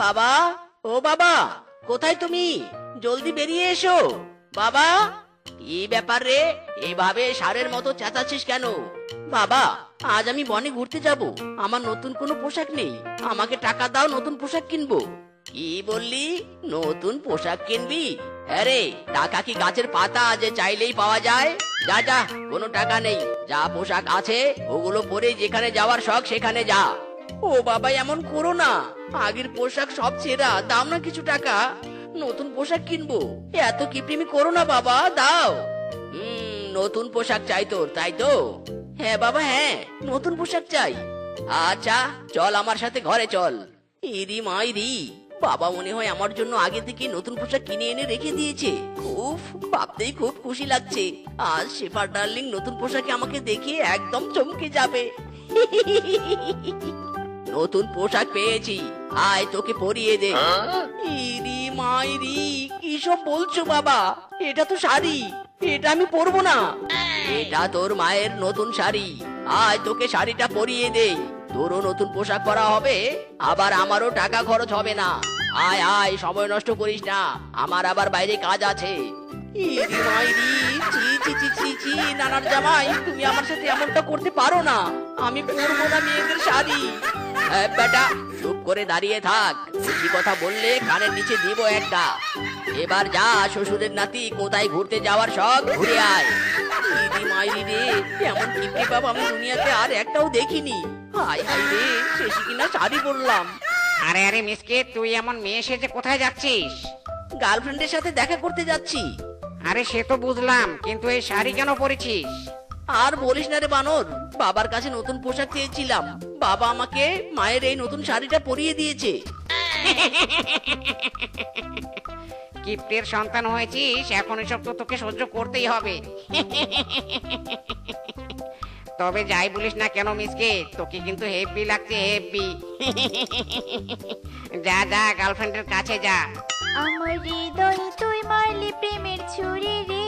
বাবা, ও বাবা, কোথায় তুমি? জলদি বেরিয়ে এসো বাবা। কি ব্যাপার রে, এভাবে ষাঁড়ের মতো চেঁচাচ্ছিস কেন? বাবা, আজ আমি বনে ঘুরতে যাব, আমার নতুন কোনো পোশাক নেই, আমাকে টাকা দাও, নতুন পোশাক কিনবো। কি বললি? নতুন পোশাক কিনবি? আরে টাকা কি গাছের পাতা যে চাইলেই পাওয়া যায়? যা যা, কোনো টাকা নেই, যা পোশাক আছে ওগুলো পরে যেখানে যাওয়ার শখ সেখানে যা। ও বাবা, এমন করো না, আগের পোশাক সব ছেঁড়া, দাও না কিছু টাকা, নতুন পোশাক কিনবো। এত কিপটিমি করো না বাবা, দাও। নতুন পোশাক চাই তোর, তাই তো? হ্যাঁ বাবা, হ্যাঁ, নতুন পোশাক চাই। আচ্ছা চল আমার সাথে ঘরে চল। ইরি মাইরি, বাবা মনে হয় আমার জন্য আগে থেকে নতুন পোশাক কিনে এনে রেখে দিয়েছে। উফ, ভাবতেই খুব খুশি লাগছে। আজ শেফার ডার্লিং নতুন পোশাকে আমাকে দেখে একদম চমকে যাবে। নতুন পোশাক পেয়েছি, আয় তোকে পরিয়ে দে। ইরি মাইরি, কি সব বলছো বাবা? এটা তো শাড়ি, এটা আমি পরবো না। এটা তোর মায়ের নতুন শাড়ি, আয় তোকে শাড়িটা পরিয়ে দেই। তোরও নতুন পোশাক পরা হবে, আবার আমারও টাকা খরচ হবে না। আয় আয়, সময় নষ্ট করিস না, আমার আবার বাইরে কাজ আছে। ইরি মাইরি, ছি ছি ছি ছি ছি, নানার জামাই, তুমি আমার সাথে এমনটা করতে পারো না, আমি পরবো না মেয়েদের শাড়ি। বেটা চুপ করে দাঁড়িয়ে থাক, বেশি কথা বললে কানের নিচে দিব একটা। এবার যা, শ্বশুরের নাতি, কোথায় ঘুরতে যাওয়ার শখ, ঘুরে আয়। ইরি মাইরি রে, এমন কিপটি বাবা আমি দুনিয়াতে আর একটাও দেখিনি। হাই হাই রে, শেষে কিনা শাড়ি পরলাম। আরে আরে মিসকে, তুই এমন মেয়ে সেজে কোথায় যাচ্ছিস? গার্লফ্রেন্ডের সাথে দেখা করতে যাচ্ছি। আরে সে তো বুঝলাম, কিন্তু এই শাড়ি কেন পরেছিস? আর বলিস না রে বানর, বাবার কাছে নতুন পোশাক চেয়েছিলাম, বাবা আমাকে মায়ের এই নতুন শাড়িটা পরিয়ে দিয়েছে। কিপ্টের সন্তান হয়েছিস, এখন এসব তো তোকে সহ্য করতেই হবে। তবে যাই বলিস না কেন মিসকে, তোকে কিন্তু হেব্বি লাগছে, হেব্বি। যা যা, গার্লফ্রেন্ডের কাছে যা। আমার হৃদয়ে তুই মারলি প্রেমের ছুরি রে,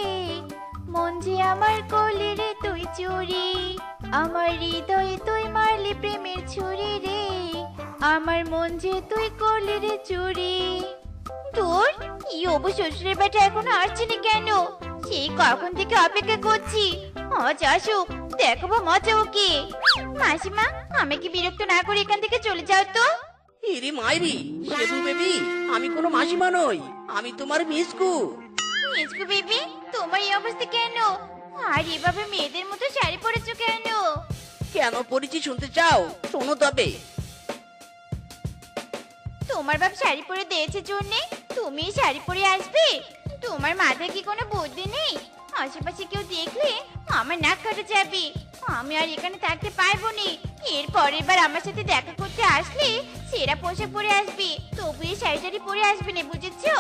মন যে আমার কোলে রে তুই চুরি। আমার হৃদয়ে তুই মারলি প্রেমের ছুরি রে, আমার মন যে তুই কোলে রে চুরি। তোর কি অবু শ্বশুরের বেটা এখনো আসছে না কেন? সেই কখন থেকে অপেক্ষা করছি, আজ আসুক, দেখাবো মজা ওকে। মাসিমা, আমাকে বিরক্ত না করে এখান থেকে চলে যাও তো। ইরি মাইরি, শেবু বেবি, আমি কোনো মাসিমা নই, আমি তোমার মিসকু। মিসকু বেবি, তোমার এই অবস্থা কেন? আর এভাবে মেয়েদের মতো শাড়ি পরেছো কেন? কেন পরিচি শুনতে চাও? শোনো তবে। তোমার বাপ শাড়ি পরে দিয়েছে জন্যে তুমি শাড়ি পরে আসবে? তোমার মাথায় কি কোনো বুদ্ধি নেই? আশেপাশে কেউ দেখলে আমার নাক কাটা যাবে, আমি আর এখানে থাকতে পারবো না। এর পরের বার আমার সাথে দেখা করতে আসলে সেরা পোশাক পরে আসবে, তবু এই শাড়ি পরে আসবে না, বুঝেছো?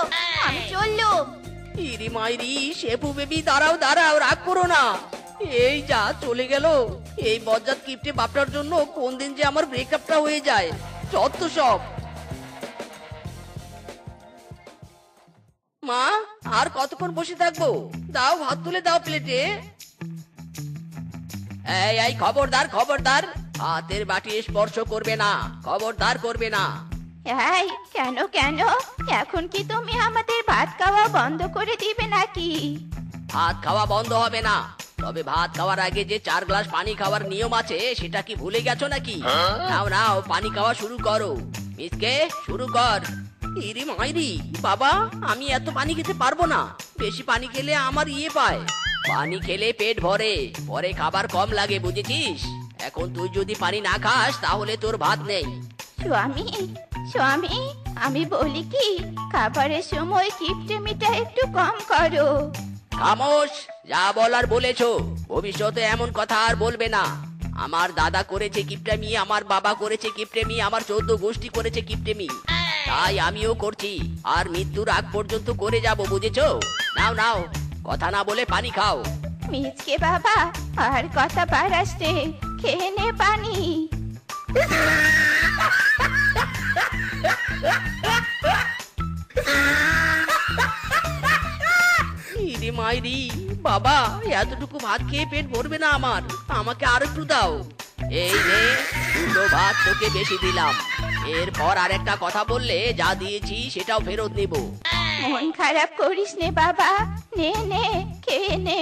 আমি চললুম। ইরি মাইরি, শেবু বেবি, দাঁড়াও দাঁড়াও, রাগ করো না। এই যা চলে গেল, এই বজ্জাত কিপটে বাপটার জন্য কোন দিন যে আমার ব্রেকআপটা হয়ে যায়, যত সব। মা, আর কতক্ষণ বসে থাকবো? দাও, ভাত তুলে দাও প্লেটে। এই এই, খবরদার খবরদার, হাতের বাটি স্পর্শ করবে না, খবরদার করবে না। এই কেন কেন, এখন কি তুমি আমাদের ভাত খাওয়া বন্ধ করে দিবে নাকি? ভাত খাওয়া বন্ধ হবে না, তবে ভাত খাওয়ার আগে যে 4 গ্লাস পানি খাওয়ার নিয়ম আছে সেটা কি ভুলে গেছো নাকি? নাও নাও, পানি খাওয়া শুরু করো, মিসকে শুরু কর। ইরি মাইরি, বাবা আমি এত পানি খেতে পারবো না, বেশি পানি খেলে আমার পায়। পানি খেলে পেট ভরে, পরে খাবার কম লাগে, বুঝেছিস? এখন তুই যদি পানি না খাস তাহলে তোর ভাত নেই। স্বামী স্বামী, আমি বলি কি, খাবারের সময় কিপটেমিটা একটু কম করো। খামোশ, যা বলার বলেছো, ভবিষ্যতে এমন কথা আর বলবে না। আমার দাদা করেছে কিপটেমি, আমার বাবা করেছে কিপটেমি, আমার 14 গোষ্ঠী করেছে কিপটেমি, তাই আমিও করছি, আর মৃত্যুর আগ পর্যন্ত করে যাব, বুঝেছো? নাও নাও, কথা না বলে পানি খাও। মিচকে বাবা, আর কথা বাড়াচ্ছে, খেয়ে নে পানি। ইরে মাইরি, বাবা এতটুকু ভাত খেয়ে পেট ভরবে না আমার, আমাকে আর একটু দাও। এই নে, দুটো ভাত তোকে বেশি দিলাম। এরপর আরেকটা কথা বললে যা দিয়েছি সেটাও ফেরত নেব। মন খারাপ করিস নে বাবা, নে নে খেয়ে নে।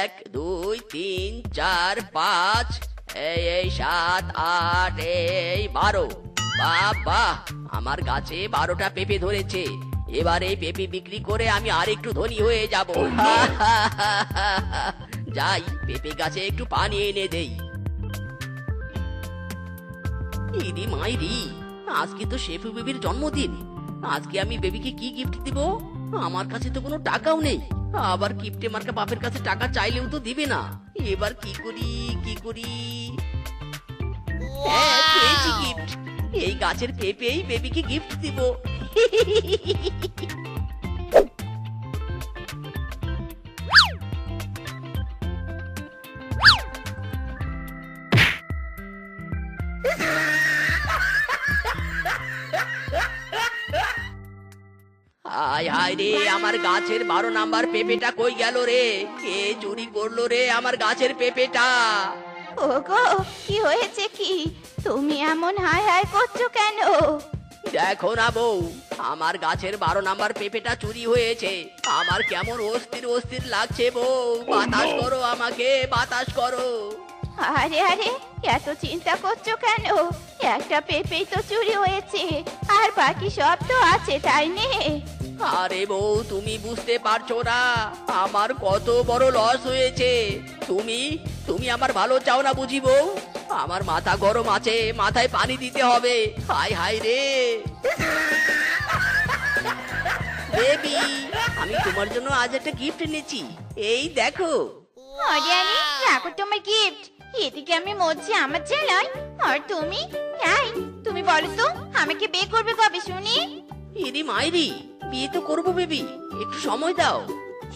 1 2 3 4 5 এই 7 8 এই 12। বাবা, আমার গাছে 12টা পেঁপে ধরেছে। এবার এই পেঁপে বিক্রি করে আমি আর একটু ধনী হয়ে যাব। যাই পেঁপে গাছে একটু পানি এনে দেই। ইদি মাইরি, আজকে তো শেফু বেবির জন্মদিন। আজকে আমি বেবিকে কি গিফট দিব? আমার কাছে তো কোনো টাকাও নেই। আবার গিফটে মার্কা বাপের কাছে টাকা চাইলেও তো দিবে না। এবার কি করি কি করি? হ্যাঁ, পেয়েছি গিফট। এই গাছের পেঁপেই বেবিকে গিফট দিব। হায় হায় রে, আমার গাছের 12 নাম্বার পেঁপেটা কই গেল রে? কে চুরি করলো রে আমার গাছের পেঁপেটা? ওগো, কি হয়েছে কি? তুমি এমন হায় হায় করছো কেন? দেখো না বউ, আমার গাছের 12 নাম্বার পেঁপেটা চুরি হয়েছে। আমার কেমন অস্থির অস্থির লাগছে বউ। বাতাস করো আমাকে, বাতাস করো। আরে আরে, এত চিন্তা করছো কেন? একটা পেঁপেই তো চুরি হয়েছে, আর বাকি সব তো আছে, তাই নে। আরে বউ, তুমি বুঝতে পারছো না আমার কত বড় লস হয়েছে। তুমি তুমি আমার ভালো চাও না বুঝি বউ? আমার মাথা গরম আছে, মাথায় পানি দিতে হবে। হায় হায় রে বেবি, আমি তোমার জন্য আজ একটা গিফট এনেছি। এই দেখো। আরে আরে, রাখো তোমার গিফট। এদিকে আমি মরছি আমার জ্বালায়, আর তুমি? এই, তুমি বলো তো, আমাকে বিয়ে করবে কবে শুনি? ইরি মাইরি, বিয়ে তো করবো বেবি, একটু সময় দাও।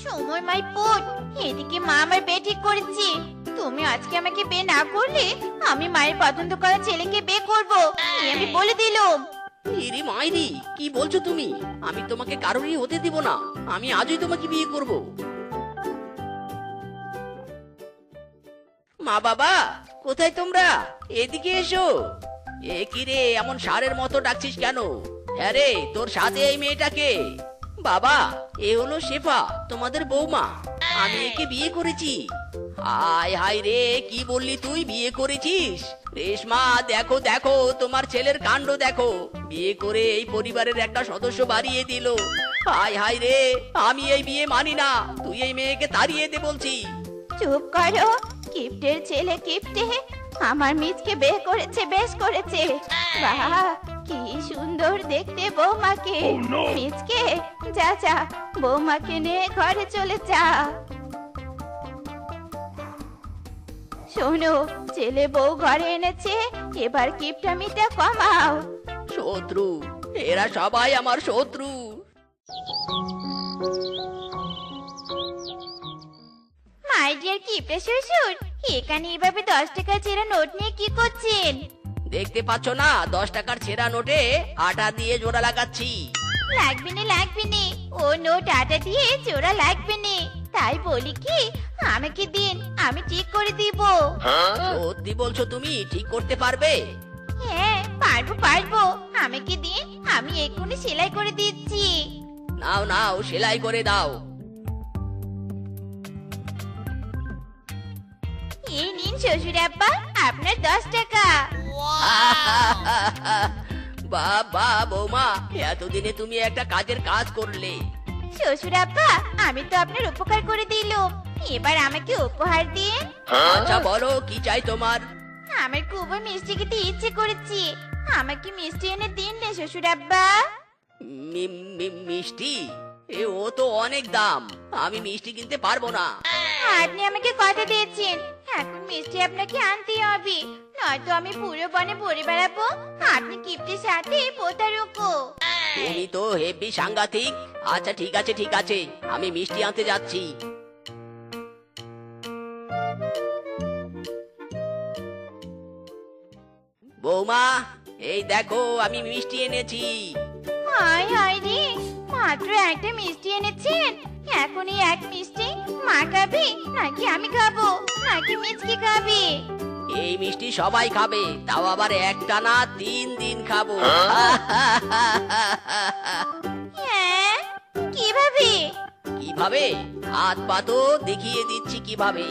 সময় মাই পুত, এদিকে মা আমার বিয়ে ঠিক করেছে। তুমি আজকে আমাকে বিয়ে না করলে আমি মায়ের পছন্দ করা ছেলেকে বিয়ে করবো, এই আমি বলে দিলাম। ইরি মাইরি, কি বলছো তুমি? আমি তোমাকে কারোরই হতে দিব না। আমি আজই তোমাকে বিয়ে করব। মা বাবা, কোথায় তোমরা? এদিকে এসো। এ কি রে, এমন ষাঁড়ের মতো ডাকছিস কেন? হ্যাঁ রে, তোর সাথে এই মেয়েটাকে? বাবা, এ হলো শেফা, তোমাদের বৌমা। আমি একে বিয়ে করেছি। হায় হায় রে, কি বললি তুই? বিয়ে করেছিস? রেশমা, দেখো দেখো তোমার ছেলের কাণ্ড দেখো। বিয়ে করে এই পরিবারের একটা সদস্য বাড়িয়ে দিল। হায় হায় রে, আমি এই বিয়ে মানি না। তুই এই মেয়েকে তাড়িয়ে দে বলছি। চুপ করো, গিফটের ছেলে গিফটে আমার মিজকে বিয়ে করেছে, বেশ করেছে। বাহ, কি সুন্দর দেখতে বৌমাকে। মিজকে, যা যা, বৌমাকে নিয়ে ঘরে চলে যা। শোনো, ছেলে বউ ঘরে এনেছে, এবার কিপটামিটা কমাও। শত্রু, এরা সবাই আমার শত্রু। মাই ডিয়ার কিপটা শ্বশুর, এখানে এভাবে 10 টাকার ছেঁড়া নোট নিয়ে কি করছেন? দেখতে পাচ্ছ না 10 টাকার ছেঁড়া নোটে আটা দিয়ে জোড়া লাগাচ্ছি। লাগবে না লাগবে না, ও নোট আটা দিয়ে জোড়া লাগবে না। তাই বলি কি, আমাকে দিন, আমি ঠিক করে দিব। সত্যি বলছো তুমি? ঠিক করতে পারবে? হ্যাঁ, পারবো পারবো, আমাকে দিন, আমি এক্ষুনি সেলাই করে দিচ্ছি। নাও নাও, সেলাই করে দাও। এই নিন শ্বশুর আব্বা, আপনার 10 টাকা। বাবা বৌমা, এতদিনে তুমি একটা কাজের কাজ করলে। শ্বশুর আব্বা, আমি তো আপনার উপকার করে দিলাম, এবার আমাকে উপহার দিন। আচ্ছা বলো, কি চাই তোমার? আমার খুবই মিষ্টি খেতে ইচ্ছে করেছে, আমাকে মিষ্টি এনে দিন না শ্বশুর আব্বা। মিষ্টি? ও তো অনেক দাম, আমি মিষ্টি কিনতে পারবো না। আপনি আমাকে কথা দিয়েছেন, এখন মিষ্টি আপনাকে আনতেই হবে, নয়তো আমি পুরো বনে ঘুরে বেড়াবো, আপনি কিপ্টের সাথে প্রতারক। তুমি তো হেভি সাংঘাতিক। আচ্ছা ঠিক আছে ঠিক আছে, আমি মিষ্টি আনতে যাচ্ছি। বৌমা, এই দেখো আমি মিষ্টি এনেছি। হায় হায় রে, মাত্র একটা মিষ্টি এনেছেন, এখনই এক মিষ্টি মা খাবে নাকি আমি খাবো নাকি মিচকে খাবে? এই মিষ্টি সবাই খাবে, তাও আবার একটা না 3 দিন খাবো। হ্যাঁ, কিভাবে? কিভাবে? হাত পাতো দেখিয়ে দিচ্ছি কিভাবে।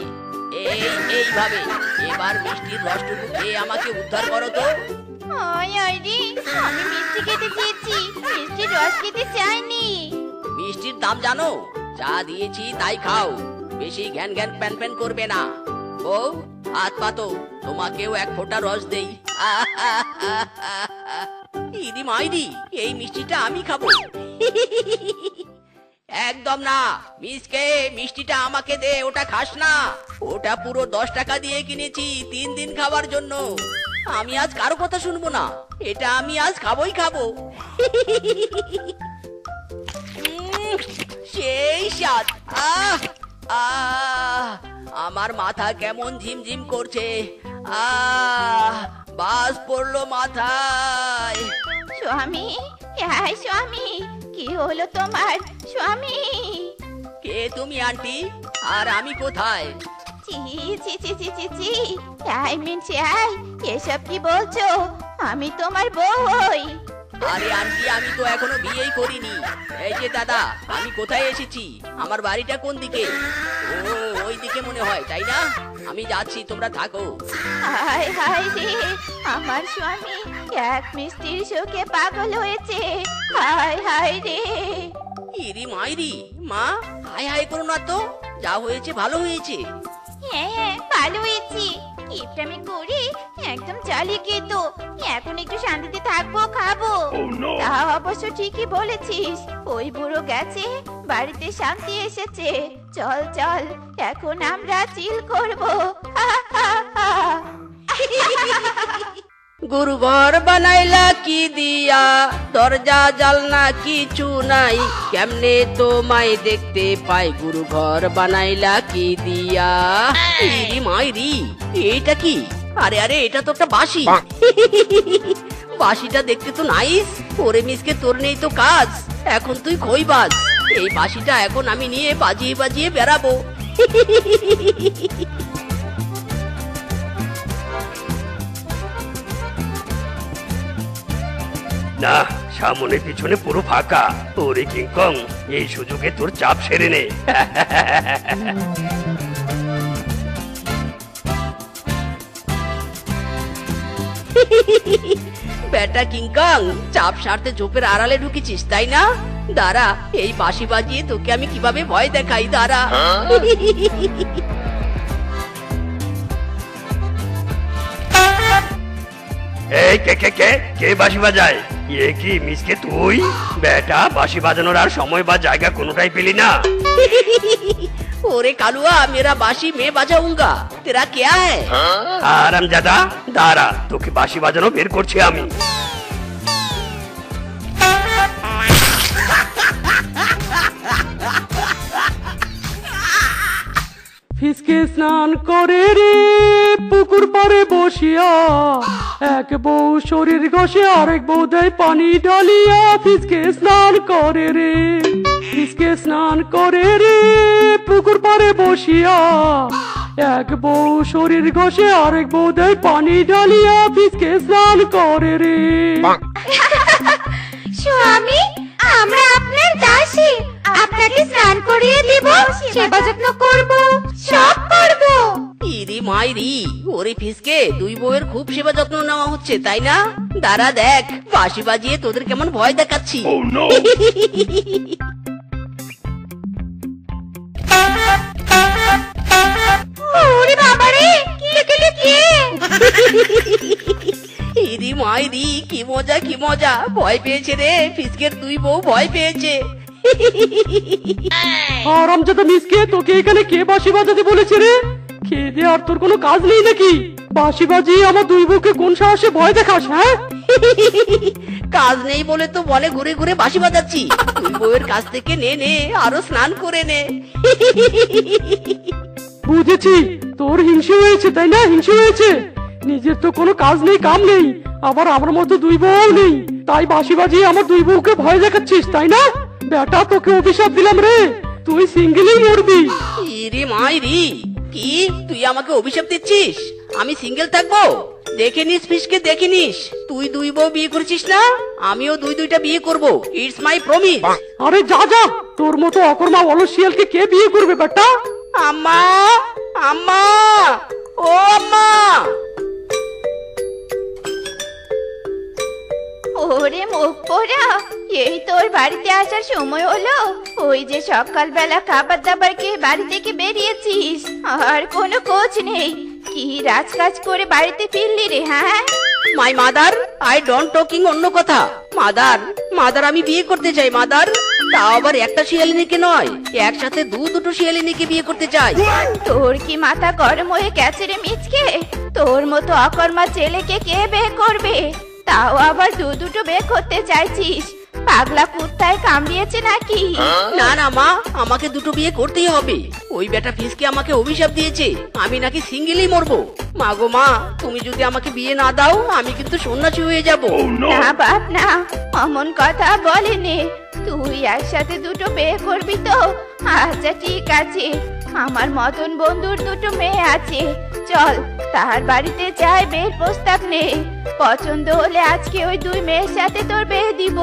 এইভাবে। এবার মিষ্টির রসটুকু খেয়ে আমাকে উদ্ধার করো তো। ওই রে, আমি মিষ্টি খেতে চেয়েছি, মিষ্টির রস খেতে চাইনি। মিষ্টির দাম জানো? যা দিয়েছি তাই খাও, বেশি ঘ্যান ঘ্যান প্যান প্যান করবে না। ও হাত পাতো, তোমাকেও এক ফোঁটা রস দেই। ইদি মাইরি, এই মিষ্টিটা আমি খাবো। একদম না মিসকে, মিষ্টিটা আমাকে দে, ওটা খাস না। ওটা পুরো 10 টাকা দিয়ে কিনেছি 3 দিন খাবার জন্য। আমি আজ কারো কথা শুনবো না, এটা আমি আজ খাবোই খাবো। সেই স্বাদ। আহ আহ আমার মাথা কেমন ঝিমঝিম করছে। বাস পড়লো মাথায়। স্বামী, হ্যাঁ স্বামী, কি হলো তোমার স্বামী? কে তুমি আন্টি, আর আমি কোথায়? চি চি চি চি চি চি, এই মিনছি, এসব কি বলছো? আমি তোমার বউ হই। আরে আন্টি, আমি তো এখনো বিয়েই করিনি। এই যে দাদা, আমি কোথায় এসেছি? আমার বাড়িটা কোন দিকে? ও ওই দিকে মনে হয়, তাই না? আমি যাচ্ছি, তোমরা থাকো। হায় হায় রে, আমার স্বামী এক মিষ্টির শোকে পাগল হয়েছে। হায় হায় রে। ইরি মাইরি, মা হাই হাই করো না তো, যা হয়েছে ভালো হয়েছে। হ্যাঁ হ্যাঁ, ভালো হয়েছে। কিপটামি করে একদম চালিয়ে খেত। এখন একটু শান্তিতে থাকবো, খাবো। তা অবশ্য ঠিকই বলেছিস, ওই বুড়ো গেছে, বাড়িতে শান্তি এসেছে। চল চল, এখন আমরা চিল করবো। হা, হা, হা। গুরু ঘর বানাইলা কি দিয়া, দরজা জালনা কিছু নাই, কেমনে তোমায় দেখতে পাই, গুরু ঘর বানাইলা কি দিয়া। ইরি মাইরি, এটা কি? আরে আরে, এটা তো একটা বাঁশি। বাঁশিটা দেখতে তো নাইস। ওরে মিসকে, তোর নেই তো কাজ, এখন তুই খইবাজ। এই বাঁশিটা এখন আমি নিয়ে বাজিয়ে বাজিয়ে বেড়াবো। না, সামনে পিছনে পুরো ফাঁকা। ওরে কিংকং, এই সুযোগে তোর চাপ সেরে নে। বেটা কিংকং, চাপ সারতে ঝোপের আড়ালে ঢুকেছিস তাই না? দাঁড়া, এই বাঁশি বাজিয়ে তোকে আমি কিভাবে ভয় দেখাই, দাঁড়া। এই কে কে কে কে বাঁশি বাজায়? এ কি মিসকে তুই? বেটা, বাঁশি বাজানোর আর সময় বা জায়গা কোনোটাই পেলি না। ओरे कालुआ, मेरा बांशी मैं बजाऊंगा, तेरा क्या है? আরামজাদা, দাঁড়া, তোকে বাঁশি বাজানো বের করছি আমি। ফিসকে স্নান করে রে পুকুর পাড়ে বসিয়া, এক বউ শরীর ঘষে আরেক বউ দেয় পানি ঢালিয়া। ফিসকে স্নান করে রে, ফিসকে স্নান করে রে পুকুর পাড়ে বসিয়া, এক বউ শরীর ঘষে আরেক বউ দেয় পানি ঢালিয়া। ফিসকে স্নান করে রে। স্বামী, আমরা আপনার দাসী, আপনাকে স্নান করিয়ে দিব, সেবা যত্ন করব, সব করব। ইরি মাইরি, ওরে ফিসকে, দুই বউয়ের খুব সেবা যত্ন নেওয়া হচ্ছে তাই না? দাঁড়া দেখ, বাঁশি বাজিয়ে তোদের কেমন ভয় দেখাচ্ছি। ওরে বাবা রে, কে? ইরি মাইরি, কি মজা কি মজা, ভয় পেয়েছে রে, ফিসকের দুই বউ ভয় পেয়েছে। আরামজাদা মিসকে, তোকে এখানে কে বাঁশি বাজাতে বলেছে রে? খেয়ে দিয়ে আর তোর কোনো কাজ নেই নাকি? বাঁশি বাজিয়ে আমার দুই বউকে কোন সাহসে ভয় দেখাস? হ্যাঁ, কাজ নেই বলে তো বলে ঘুরে ঘুরে বাঁশি বাজাচ্ছি। দুই বউয়ের কাছ থেকে নে নে, আরো স্নান করে নে। বুঝেছি, তোর হিংসে হয়েছে তাই না? হিংসে হয়েছে, নিজের তো কোনো কাজ নেই, কাম নেই, আবার আমার মতো দুই বউ নেই, তাই বাঁশি বাজিয়ে আমার দুই বউকে ভয় দেখাচ্ছিস তাই না? বেটা, তোকে অভিশাপ দিলাম রে, তুই সিঙ্গেলই মরবি। ইরে মাইরি, কি তুই আমাকে অভিশাপ দিচ্ছিস? আমি সিঙ্গেল থাকবো? দেখে নিস ফিসকে, দেখে নিস। তুই দুই বউ বিয়ে করেছিস না, আমিও দুইটা বিয়ে করব। It's my promise. আরে যা যা, তোর মতো অকর্মা অলস শিয়ালকে কে বিয়ে করবে বেটা? আম্মা, আম্মা, ও আম্মা। ওরে মুখ পোড়া, এই তোর বাড়িতে আসার সময় হলো? ওই যে সকালবেলা খাবার দাবার খেয়ে বাড়ি থেকে বেরিয়েছিস, আর কোনো খোঁজ নেই। কি রাজকাজ করে বাড়িতে ফিরলি রে? হ্যাঁ, my mother, I don't talking অন্য কথা। মাদার, মাদার আমি বিয়ে করতে চাই মাদার। তাও আবার একটা শিয়ালিনীকে নয়, একসাথে দুটো শিয়ালিনীকে বিয়ে করতে চাই। তোর কি মাথা গরম হয়ে গেছে রে মিচকে? তোর মতো অকর্মা ছেলেকে কে বিয়ে করবে? তাও আবার দুটো বিয়ে করতে চাইছিস? পাগলা কুত্তায় কামড়িয়েছে নাকি? না না মা, আমাকে দুটো বিয়ে করতেই হবে। ওই বেটা ফিসকে আমাকে অভিশাপ দিয়েছে, আমি নাকি সিঙ্গেলই মরবো। মা গো মা, তুমি যদি আমাকে বিয়ে না দাও, আমি কিন্তু সন্ন্যাসী হয়ে যাব। না বাপ না, অমন কথা বলেনি। তুই একসাথে দুটো বিয়ে করবি তো? আচ্ছা ঠিক আছে, আমার মতন বন্ধুর দুটো মেয়ে আছে, চল তার বাড়িতে যাই, বিয়ের প্রস্তাব নে। পছন্দ হলে আজকে ওই দুই মেয়ের সাথে তোর বিয়ে দিব।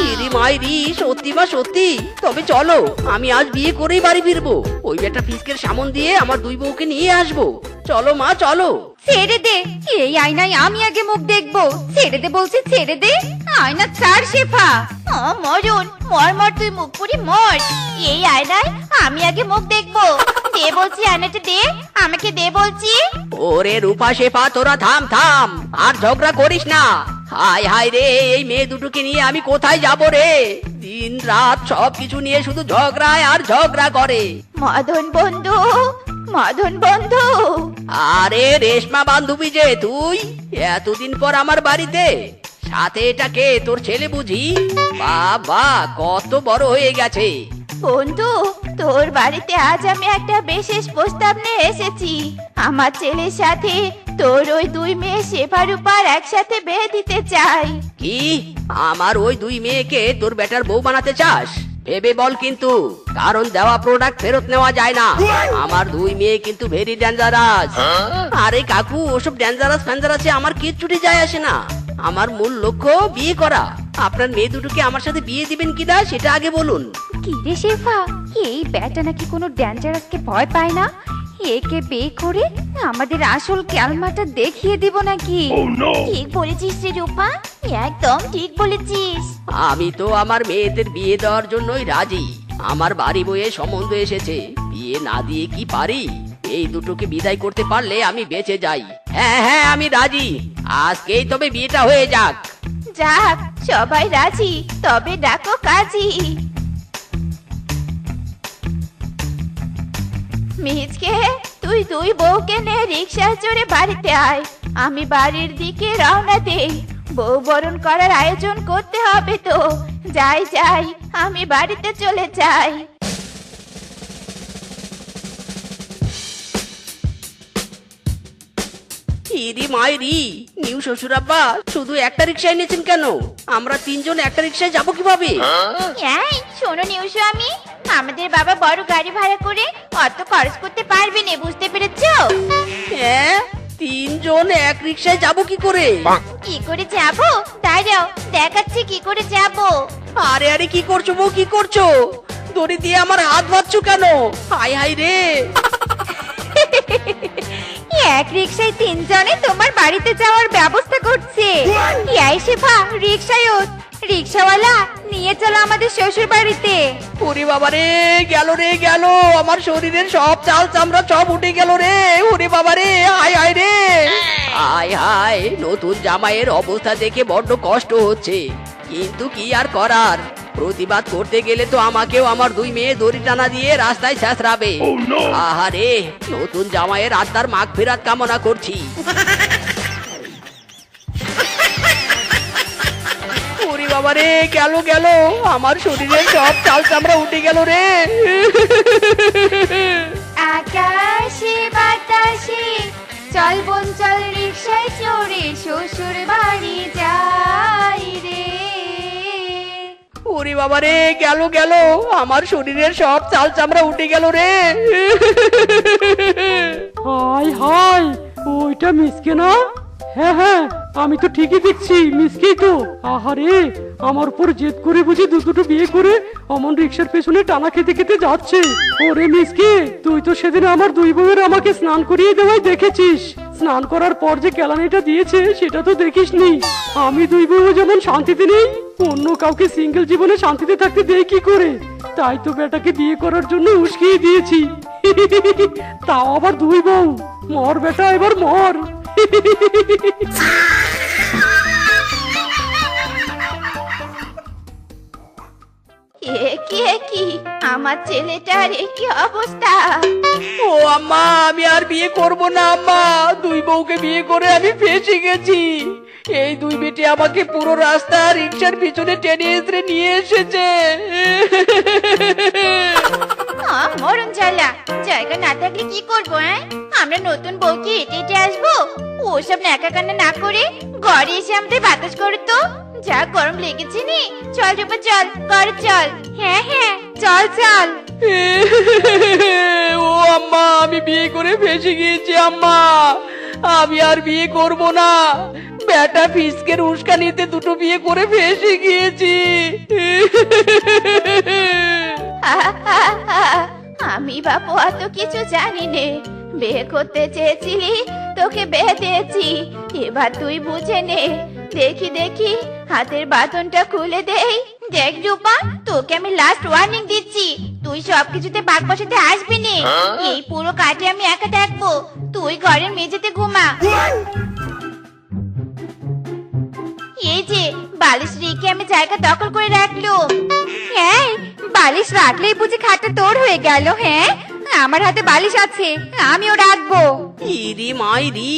ইরি মাইরি, সত্যি মা সত্যি? তবে চলো, আমি আজ বিয়ে করেই বাড়ি ফিরবো। ওই বেটা ফিসকের সামন দিয়ে আমার দুই বউকে নিয়ে আসবো। চলো মা চলো। ছেড়ে দে, এই আয়নায় আমি আগে মুখ দেখবো। ছেড়ে দে বলছি, ছেড়ে দে। আয়না ছাড় শেফা। মরুন, মর মর, তুই মুখ পুরি মর। এই আয়নায় আমি আগে মুখ দেখবো। দে বলছি, আয়নাটা দে, আমাকে দে বলছি। ওরে রূপা শেফা, তোরা থাম থাম, আর ঝগড়া করিস না। হায় হায় রে, এই মেয়ে দুটোকে নিয়ে আমি কোথায় যাব রে? দিন রাত সবকিছু নিয়ে শুধু ঝগড়ায় আর ঝগড়া করে। মদন বন্ধু, মদন বন্ধু। আরে রেশমা বান্ধবী যে তুই, এতদিন পর আমার বাড়িতে। সাথে এটা কে, তোর ছেলে বুঝি? বাবা, কত বড় হয়ে গেছে। বন্ধু, তোর বাড়িতে আজ আমি একটা বিশেষ প্রস্তাব নিয়ে এসেছি। আমার ছেলের সাথে তোর ওই দুই মেয়ে শেফা রূপার একসাথে বিয়ে দিতে চাই। কি, আমার ওই দুই মেয়েকে তোর বেটার বউ বানাতে চাস? ভেবে বল কিন্তু, কারণ দেওয়া প্রোডাক্ট ফেরত নেওয়া যায় না। আমার দুই মেয়ে কিন্তু ভেরি ডেঞ্জারাস। আরে কাকু, ওসব ডেঞ্জারাস ফ্যাঞ্জারাসে আমার কিচ্ছুটি যায় আসে না। আমার মূল লক্ষ্য বিয়ে করা। আপনার মেয়ে দুটোকে আমার সাথে বিয়ে দিবেন কিনা সেটা আগে বলুন। কি রে শেফা, এই ব্যাটা নাকি কোনো ডেঞ্জারাসকে ভয় পায় না? একে বিয়ে করে আমাদের আসল ক্যালমাটা দেখিয়ে দিব নাকি? ঠিক বলেছিস রে রূপা, একদম ঠিক বলেছিস। আমি তো আমার মেয়েদের বিয়ে দেওয়ার জন্যই রাজি। আমার বাড়ি বয়ে সম্বন্ধ এসেছে, বিয়ে না দিয়ে কি পারি? এই দুটোকে বিদায় করতে পারলে আমি বেঁচে যাই। হ্যাঁ হ্যাঁ, আমি রাজি। আজকেই তবে বিয়েটা হয়ে যাক। যাক, সবাই রাজি, তবে ডাকো কাজী। মিজকে, তুই দুই বউকে নিয়ে রিক্সা চড়ে বাড়িতে আয়। আমি বাড়ির দিকে রওনা দেই। বউ বরণ করার আয়োজন করতে হবে তো। যাই যাই, আমি বাড়িতে চলে যাই। ইরি মাইরি, নিউ শ্বশুর আব্বা শুধু একটা রিক্সা এনেছেন কেন? আমরা তিনজন একটা রিক্সায় যাবো কিভাবে? এই শোনো নিউসু, আমি আমাদের বাবা বড় গাড়ি ভাড়া করে অত খরচ করতে পারবে না, বুঝতে পেরেছো? হ্যাঁ, তিনজন এক রিক্সায় যাবো কি করে? কি করে যাব? দাঁড়াও, দেখাচ্ছি কি করে যাব। আরে আরে, কি করছো বউ, কি করছো? দড়ি দিয়ে আমার হাত বাঁধছো কেন? হাই হাই রে। এক রিক্সায় তিনজনে তোমার বাড়িতে যাওয়ার ব্যবস্থা করছে। এই শেফা, রিক্সায় ওঠ। রিক্সাওয়ালা, নিয়ে চলো আমাদের শ্বশুর বাড়িতে। ওরে বাবা রে, গেল রে গেল, আমার শরীরের সব চাল চামড়া সব উঠে গেল রে। ওরে বাবা রে, হায় হায় রে। হায় হায়, নতুন জামাইয়ের অবস্থা দেখে বড্ড কষ্ট হচ্ছে, কিন্তু কি আর করার? প্রতিবাদ করতে গেলে তো আমাকেও আমার দুই মেয়ে দড়ি টানা দিয়ে রাস্তায় ছেঁচড়াবে। আহারে, নতুন জামাইয়ের আত্মার মাগফিরাত কামনা করছি। ওরে বাবা রে, গেল গেল, আমার শরীরের সব চাল চামড়া উঠে গেল রে। আকাশে বাতাসে চল বোন চল, রিক্সায় চড়ে শ্বশুর বাড়ি যাই রে। ওরে বাবা রে, গেল গেল, আমার শরীরের সব চাল চামড়া উঠে গেল রে। হাই হাই, ওইটা মিসকে না? হ্যাঁ হ্যাঁ, আমি তো ঠিকই দেখছি, মিসকেই তো। আহারে, আমার উপর জেদ করে বুঝি দুটো বিয়ে করে অমন রিক্সার পেছনে টানা খেতে খেতে যাচ্ছে। ওরে মিসকে, তুই তো সেদিন আমার দুই বউয়ের আমাকে স্নান করিয়ে দেওয়াই দেখেছিস। স্নান করার পর যে কেলানিটা দিয়েছে সেটা তো দেখিসনি। আমি দুই বউ যেমন শান্তিতে নেই, অন্য কাউকে সিঙ্গেল জীবনে শান্তিতে থাকতে দেই কি করে? তাই তো বেটাকে বিয়ে করার জন্য উস্কিয়ে দিয়েছি। তাও আবার দুই বউ। মর বেটা, এবার মর। এ কি আমার ছেলেটার এ কি অবস্থা? ও আম্মা, আমি আর বিয়ে করব না আম্মা। দুই বউকে বিয়ে করে আমি ফেঁসে গেছি। এই দুই বেটি আমাকে পুরো রাস্তা রিক্সার পিছনে টেনে এসে নিয়ে এসেছে। মরণ জ্বালা, জায়গা না থাকলে কি করবো? আমরা নতুন বউকে হেঁটে হেঁটে আসবো? ওসব ন্যাকা কান্না না করে ঘরে এসে আমাদের বাতাস করো তো। যা গরম লেগেছে নি। চল রূপা চল, ঘরে চল। হ্যাঁ হ্যাঁ, চল চল। ও আম্মা, আমি বিয়ে করে ফেঁসে গিয়েছি আম্মা। আমি আর বিয়ে করব না। বেটা ফিসকের উস্কানিতে দুটো বিয়ে করে ফেঁসে গিয়েছি। আমি বাপু অত কিছু জানি নে। বিয়ে করতে চেয়েছিলি, তোকে বিয়ে দিয়েছি। এবার তুই বুঝে নে। দেখি দেখি, হাতের বাঁধনটা খুলে দেই। দেখ রূপা, তোকে আমি লাস্ট ওয়ার্নিং দিচ্ছি। তুই সবকিছুতে বাঘ বসাতে আসবি নে। এই পুরো কাজে আমি একা থাকবো। তুই ঘরের মেঝেতে ঘুমা। এই যে বালিশ রেখে আমি জায়গা দখল করে রাখলুম। হ্যাঁ, বালিশ রাখলেই বুঝি খাটটা তোর হয়ে গেল? হ্যাঁ, আমার হাতে বালিশ আছে, আমিও রাখবো। ইরি মাইরি,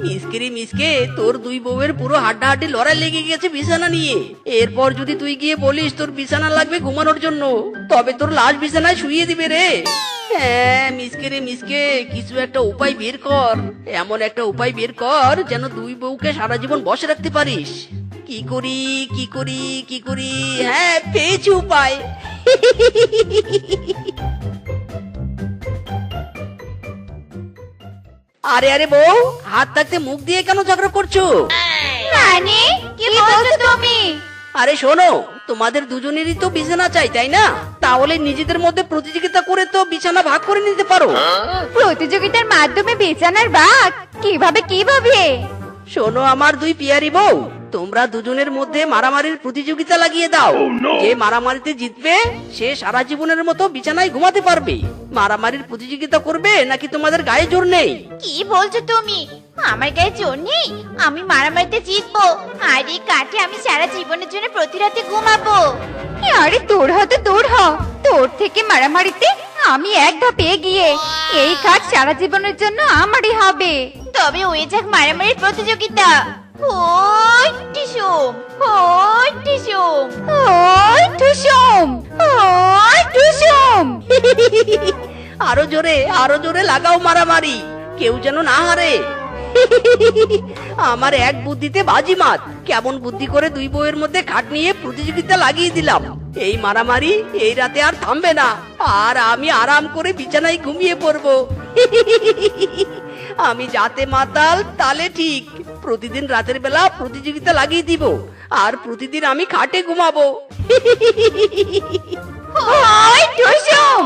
মিসকে মিসকে, তোর দুই বউয়ের পুরো হাড্ডাহাড্ডি লড়াই লেগে গেছে বিছানা নিয়ে। এরপর যদি তুই গিয়ে বলিস তোর বিছানা লাগবে ঘুমানোর জন্য, তবে তোর লাশ বিছানায় শুইয়ে দিবে রে। হ্যাঁ মিসকে, কিছু একটা উপায় বের কর। এমন একটা উপায় বের কর যেন দুই বউকে সারা জীবন বসে রাখতে পারিস। কি করি কি করি কি করি? হ্যাঁ, পেয়েছি উপায়। আরে আরে বউ, হাত থাকতে মুখ দিয়ে কেন ঝগড়া করছো? মানে কি বলছো তুমি? আরে শোনো, তোমাদের দুজনেরই তো বিছানা চাই, তাই না? তাহলে নিজেদের মধ্যে প্রতিযোগিতা করে তো বিছানা ভাগ করে নিতে পারো। প্রতিযোগিতার মাধ্যমে বিছানার ভাগ? কিভাবে কিভাবে? শোনো আমার দুই পিয়ারি বউ, তোমরা দুজনের মধ্যে মারামারির প্রতিযোগিতা লাগিয়ে দাও। যে মারামারিতে জিতবে সে সারা জীবনের মতো বিছানায় ঘুমাতে পারবে। মারামারির প্রতিযোগিতা করবে নাকি তোমাদের গায়ে জোর নেই? কি বলছো তুমি? আমার গায়ে জোর নেই? আমি মারামারিতে জিতবো, আর এই কাঠে আমি সারা জীবনের জন্য প্রতি রাতে ঘুমাবো। আরে তোর হাতে দূর হ, তোর থেকে মারামারিতে আমি এক ধাপ এগিয়ে। এই কাজ সারা জীবনের জন্য আমারই হবে। তবে ওই যাক মারামারির প্রতিযোগিতা। ওই টিসুম, ওই টিসুম। ওই টুসুম, ওই টুসুম। আরো জোরে লাগাও মারামারি, কেউ যেন না হারে। আমার এক বুদ্ধিতে বাজিমাত। কেমন বুদ্ধি করে দুই বউয়ের মধ্যে খাট নিয়ে প্রতিযোগিতা লাগিয়ে দিলাম। এই মারামারি এই রাতে আর থামবে না, আর আমি আরাম করে বিছানায় ঘুমিয়ে পড়বো। আমি যাতে মাতাল তালে ঠিক। প্রতিদিন রাতের বেলা প্রতিযোগিতা লাগিয়ে দিব, আর প্রতিদিন আমি খাটে ঘুমাবো। ওই টুসুম।